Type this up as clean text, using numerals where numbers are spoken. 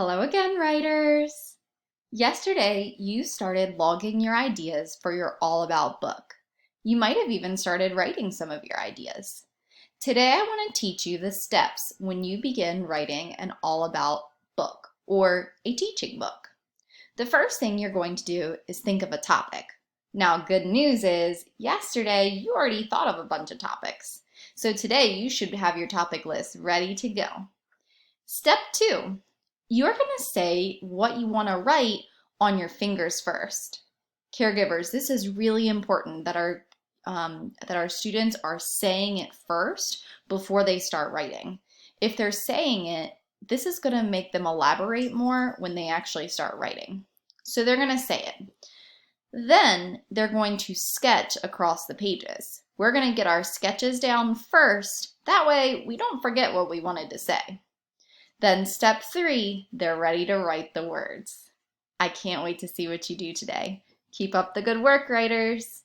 Hello again, writers! Yesterday, you started logging your ideas for your All About book. You might have even started writing some of your ideas. Today, I want to teach you the steps when you begin writing an All About book or a teaching book. The first thing you're going to do is think of a topic. Now, good news is, yesterday, you already thought of a bunch of topics. So today, you should have your topic list ready to go. Step two, you're going to say what you want to write on your fingers first. Caregivers, this is really important that our students are saying it first before they start writing. If they're saying it, this is going to make them elaborate more when they actually start writing. So they're going to say it. Then they're going to sketch across the pages. We're going to get our sketches down first. That way we don't forget what we wanted to say. Then step three, they're ready to write the words. I can't wait to see what you do today. Keep up the good work, writers.